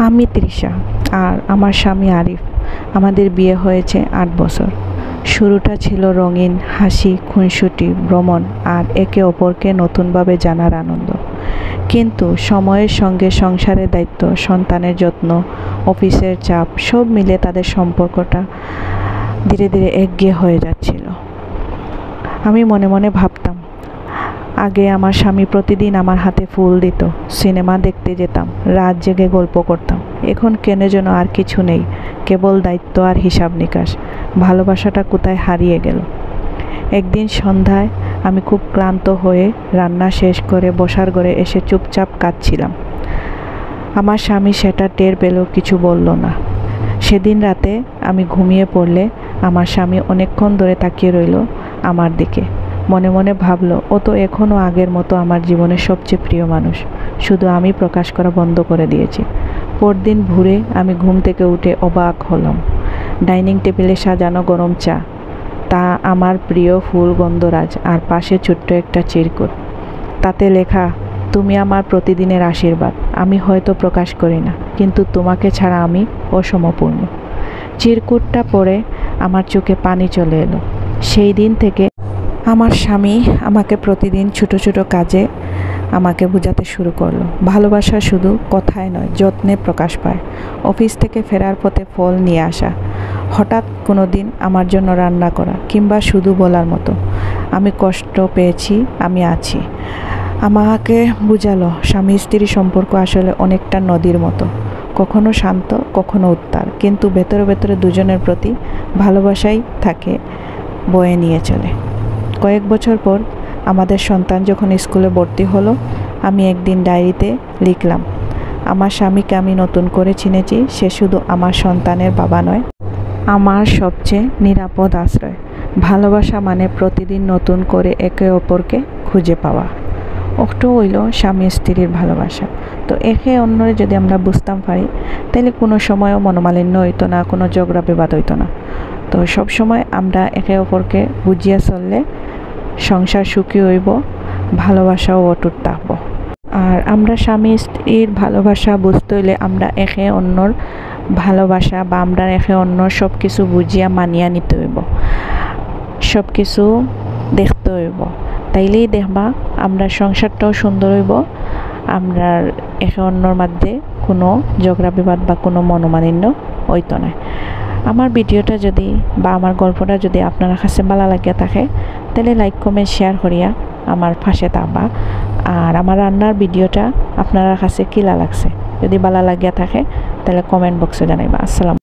আমি তৃষা আর আমার স্বামী আরিফ। আমাদের বিয়ে হয়েছে ৮ বছর। শুরুটা ছিল রঙিন, হাসি, খুনসুটি, ভ্রমণ আর একে অপরকে নতুনভাবে জানার আনন্দ। কিন্তু সময়ের সঙ্গে সংসারের দায়িত্ব, সন্তানের যত্ন, অফিসের চাপ সব মিলে তাদের সম্পর্কটা ধীরে ধীরে একঘেয়ে হয়ে যাচ্ছিল। আমি মনে মনে ভাবতাম, আগে আমার স্বামী প্রতিদিন আমার হাতে ফুল দিত, সিনেমা দেখতে যেতাম, রাত জেগে গল্প করতাম। এখন কেন যেন আর কিছু নেই, কেবল দায়িত্ব আর হিসাব নিকাশ। ভালোবাসাটা কোথায় হারিয়ে গেল। একদিন সন্ধ্যায় আমি খুব ক্লান্ত হয়ে রান্না শেষ করে বসার ঘরে এসে চুপচাপ কাঁদছিলাম। আমার স্বামী সেটা টের পেল, কিছু বলল না। সেদিন রাতে আমি ঘুমিয়ে পড়লে আমার স্বামী অনেকক্ষণ ধরে তাকিয়ে রইল আমার দিকে। মনে মনে ভাবল, ও তো এখনও আগের মতো আমার জীবনের সবচেয়ে প্রিয় মানুষ, শুধু আমি প্রকাশ করা বন্ধ করে দিয়েছি। পরদিন ভোরে আমি ঘুম থেকে উঠে অবাক হলাম। ডাইনিং টেবিলে সাজানো গরম চা, তা আমার প্রিয় ফুল গন্ধরাজ, আর পাশে ছোট্ট একটা চিরকুট। তাতে লেখা, তুমি আমার প্রতিদিনের আশীর্বাদ। আমি হয়তো প্রকাশ করি না, কিন্তু তোমাকে ছাড়া আমি অসমপূর্ণ। চিরকুটটা পড়ে আমার চোখে পানি চলে এলো। সেই দিন থেকে আমার স্বামী আমাকে প্রতিদিন ছোট ছোট কাজে আমাকে বোঝাতে শুরু করলো, ভালোবাসা শুধু কথায় নয়, যত্নে প্রকাশ পায়। অফিস থেকে ফেরার পথে ফল নিয়ে আসা, হঠাৎ কোনো দিন আমার জন্য রান্না করা, কিংবা শুধু বলার মতো, আমি কষ্ট পেয়েছি, আমি আছি। আমাকে বুঝালো স্বামী স্ত্রী সম্পর্ক আসলে অনেকটা নদীর মতো, কখনো শান্ত, কখনো উত্তাল, কিন্তু ভেতরে ভেতরে দুজনের প্রতি ভালোবাসাই থাকে বয়ে নিয়ে চলে। কয়েক বছর পর আমাদের সন্তান যখন স্কুলে ভর্তি হলো, আমি একদিন ডায়েরিতে লিখলাম, আমার স্বামীকে আমি নতুন করে চিনেছি। সে শুধু আমার সন্তানের বাবা নয়, আমার সবচেয়ে নিরাপদ আশ্রয়। ভালোবাসা মানে প্রতিদিন নতুন করে একে অপরকে খুঁজে পাওয়া। ওটাও হইল স্বামী স্ত্রীর ভালোবাসা। তো একে অন্যরে যদি আমরা বুঝতাম পারি, তাহলে কোনো সময়ও মনোমালিন্য হইতো না, কোনো ঝগড়া বিবাদ হইতো না। তো সব সময় আমরা একে অপরকে বুঝিয়ে চললে সংসার সুখী হইব, ভালোবাসাও অটুট থাকবো। আর আমরা স্বামী স্ত্রীর ভালোবাসা বুঝতে হইলে আমরা একে অন্যর ভালোবাসা বা আমরা একে অন্যর সব কিছু বুঝিয়া মানিয়া নিতে হইব, সব কিছু দেখতে হইব। তাইলেই দেখবা আমরা সংসারটাও সুন্দর হইব, আমরা একে অন্যর মধ্যে কোনো ঝগড়া বিবাদ বা কোনো মনোমালিন্য হইতো না। আমার ভিডিওটা যদি বা আমার গল্পটা যদি আপনার কাছে ভালো লাগিয়া থাকে, তাহলে লাইক কমেন্ট শেয়ার করিয়া আমার পাশে থাকবা। আর আমার রান্নার ভিডিওটা আপনার কাছে কী লাগছে, যদি ভালো লাগিয়া থাকে তাহলে কমেন্ট বক্সে জানাইবা। আসসালাম।